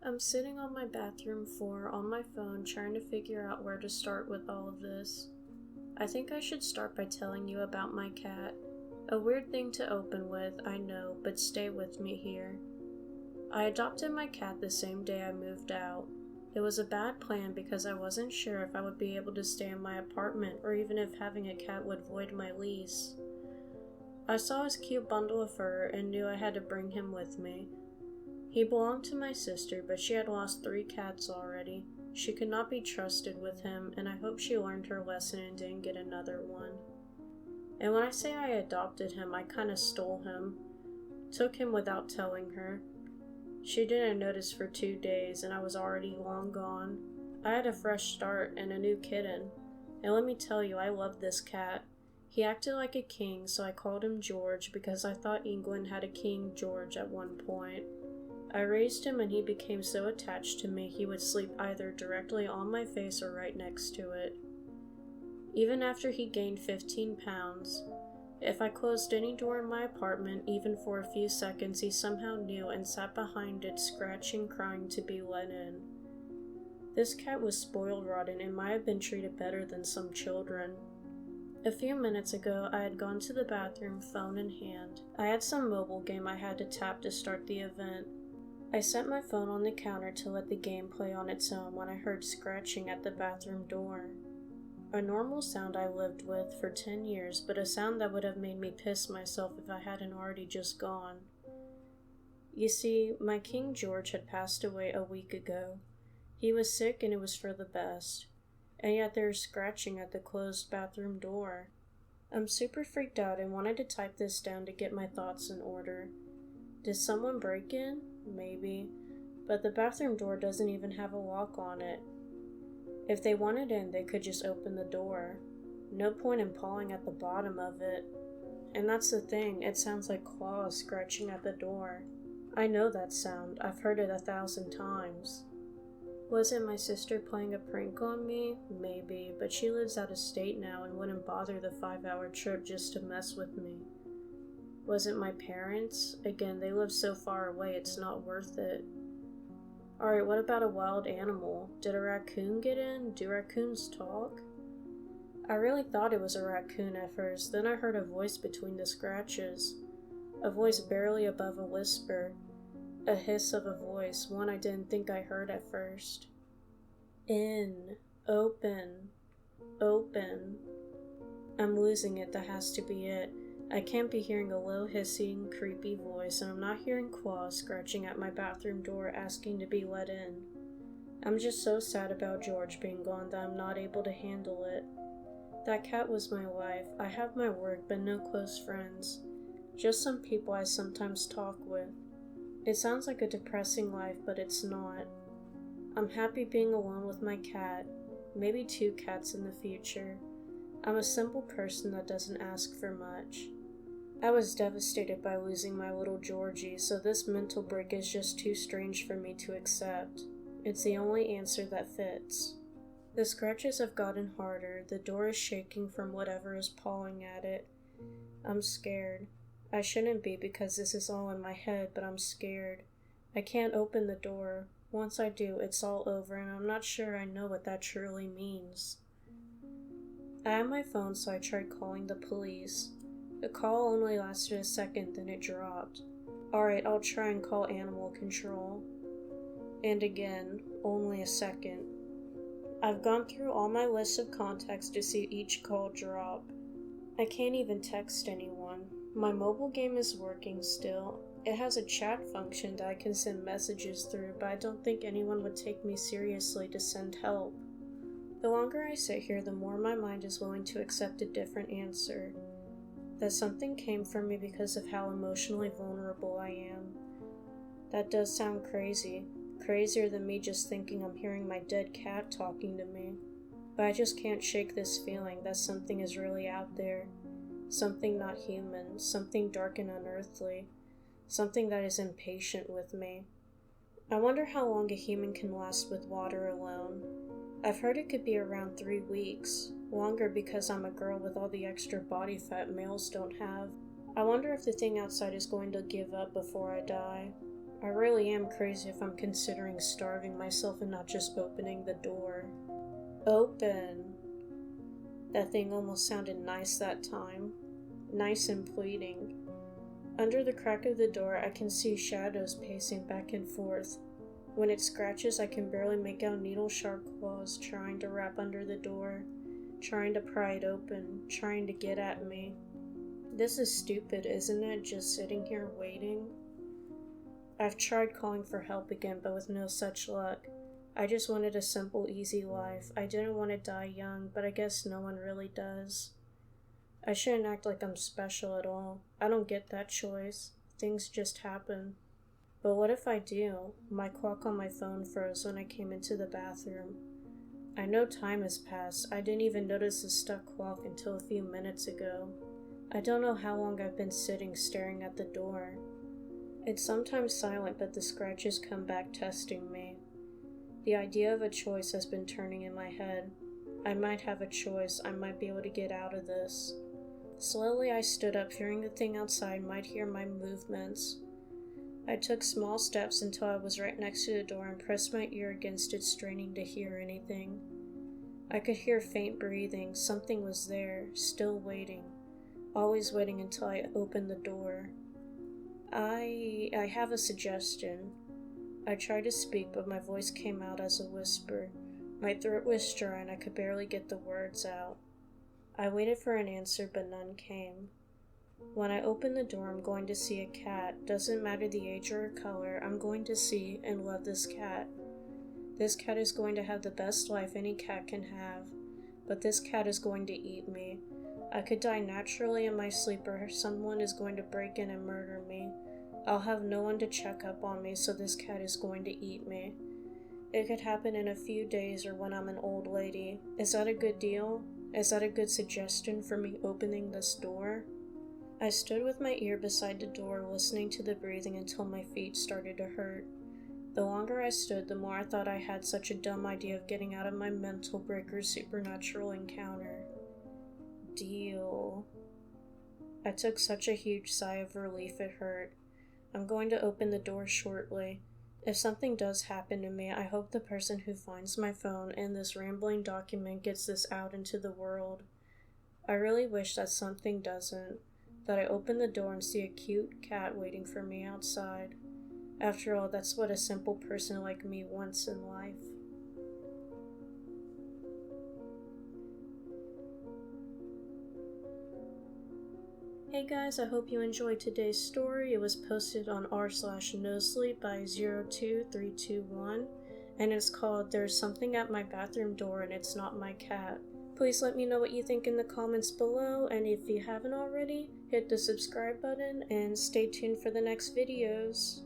I'm sitting on my bathroom floor on my phone trying to figure out where to start with all of this. I think I should start by telling you about my cat. A weird thing to open with, I know, but stay with me here. I adopted my cat the same day I moved out. It was a bad plan because I wasn't sure if I would be able to stay in my apartment or even if having a cat would void my lease. I saw his cute bundle of fur and knew I had to bring him with me. He belonged to my sister, but she had lost 3 cats already. She could not be trusted with him, and I hope she learned her lesson and didn't get another one. And when I say I adopted him, I kinda stole him. Took him without telling her. She didn't notice for 2 days, and I was already long gone. I had a fresh start and a new kitten. And let me tell you, I love this cat. He acted like a king, so I called him George because I thought England had a King George at one point. I raised him and he became so attached to me he would sleep either directly on my face or right next to it. Even after he gained 15 pounds, if I closed any door in my apartment, even for a few seconds, he somehow knew and sat behind it, scratching, crying to be let in. This cat was spoiled rotten and might have been treated better than some children. A few minutes ago, I had gone to the bathroom, phone in hand. I had some mobile game I had to tap to start the event. I set my phone on the counter to let the game play on its own when I heard scratching at the bathroom door. A normal sound I lived with for 10 years, but a sound that would have made me piss myself if I hadn't already just gone. You see, my King George had passed away a week ago. He was sick and it was for the best. And yet there was scratching at the closed bathroom door. I'm super freaked out and wanted to type this down to get my thoughts in order. Did someone break in? Maybe. But the bathroom door doesn't even have a lock on it. If they wanted in, they could just open the door. No point in pawing at the bottom of it. And that's the thing, it sounds like claws scratching at the door. I know that sound, I've heard it 1,000 times. Was it my sister playing a prank on me? Maybe, but she lives out of state now and wouldn't bother the 5-hour trip just to mess with me. Was it my parents? Again, they live so far away it's not worth it. Alright, what about a wild animal? Did a raccoon get in? Do raccoons talk? I really thought it was a raccoon at first, then I heard a voice between the scratches. A voice barely above a whisper. A hiss of a voice, one I didn't think I heard at first. In. Open. Open. I'm losing it, that has to be it. I can't be hearing a low hissing, creepy voice, and I'm not hearing claws scratching at my bathroom door asking to be let in. I'm just so sad about George being gone that I'm not able to handle it. That cat was my life. I have my work, but no close friends. Just some people I sometimes talk with. It sounds like a depressing life, but it's not. I'm happy being alone with my cat, maybe 2 cats in the future. I'm a simple person that doesn't ask for much. I was devastated by losing my little Georgie, so this mental break is just too strange for me to accept. It's the only answer that fits. The scratches have gotten harder, the door is shaking from whatever is pawing at it. I'm scared. I shouldn't be because this is all in my head, but I'm scared. I can't open the door. Once I do, it's all over, and I'm not sure I know what that truly means. I had my phone, so I tried calling the police. The call only lasted a second, then it dropped. Alright, I'll try and call animal control. And again, only a second. I've gone through all my lists of contacts to see each call drop. I can't even text anyone. My mobile game is working still. It has a chat function that I can send messages through, but I don't think anyone would take me seriously to send help. The longer I sit here, the more my mind is willing to accept a different answer. That something came from me because of how emotionally vulnerable I am. That does sound crazy. Crazier than me just thinking I'm hearing my dead cat talking to me. But I just can't shake this feeling that something is really out there. Something not human, something dark and unearthly. Something that is impatient with me. I wonder how long a human can last with water alone. I've heard it could be around 3 weeks, longer because I'm a girl with all the extra body fat males don't have. I wonder if the thing outside is going to give up before I die. I really am crazy if I'm considering starving myself and not just opening the door. Open. That thing almost sounded nice that time. Nice and pleading. Under the crack of the door, I can see shadows pacing back and forth. When it scratches, I can barely make out needle-sharp claws trying to wrap under the door, trying to pry it open, trying to get at me. This is stupid, isn't it? Just sitting here waiting? I've tried calling for help again, but with no such luck. I just wanted a simple, easy life. I didn't want to die young, but I guess no one really does. I shouldn't act like I'm special at all. I don't get that choice. Things just happen. But what if I do? My clock on my phone froze when I came into the bathroom. I know time has passed. I didn't even notice the stuck clock until a few minutes ago. I don't know how long I've been sitting staring at the door. It's sometimes silent, but the scratches come back testing me. The idea of a choice has been turning in my head. I might have a choice. I might be able to get out of this. Slowly I stood up, fearing the thing outside might hear my movements. I took small steps until I was right next to the door and pressed my ear against it, straining to hear anything. I could hear faint breathing. Something was there, still waiting. Always waiting until I opened the door. I have a suggestion. I tried to speak, but my voice came out as a whisper. My throat was dry and I could barely get the words out. I waited for an answer, but none came. When I open the door, I'm going to see a cat. Doesn't matter the age or color, I'm going to see and love this cat. This cat is going to have the best life any cat can have. But this cat is going to eat me. I could die naturally in my sleep, or someone is going to break in and murder me. I'll have no one to check up on me, so this cat is going to eat me. It could happen in a few days or when I'm an old lady. Is that a good deal? Is that a good suggestion for me opening this door? I stood with my ear beside the door, listening to the breathing until my feet started to hurt. The longer I stood, the more I thought I had such a dumb idea of getting out of my mental breaker supernatural encounter. Deal. I took such a huge sigh of relief it hurt. I'm going to open the door shortly. If something does happen to me, I hope the person who finds my phone and this rambling document gets this out into the world. I really wish that something doesn't, that I open the door and see a cute cat waiting for me outside. After all, that's what a simple person like me wants in life. Hey guys, I hope you enjoyed today's story. It was posted on r/nosleep by 02321, and it's called There's Something at My Bathroom Door and It's Not My Cat. Please let me know what you think in the comments below, and if you haven't already, hit the subscribe button and stay tuned for the next videos.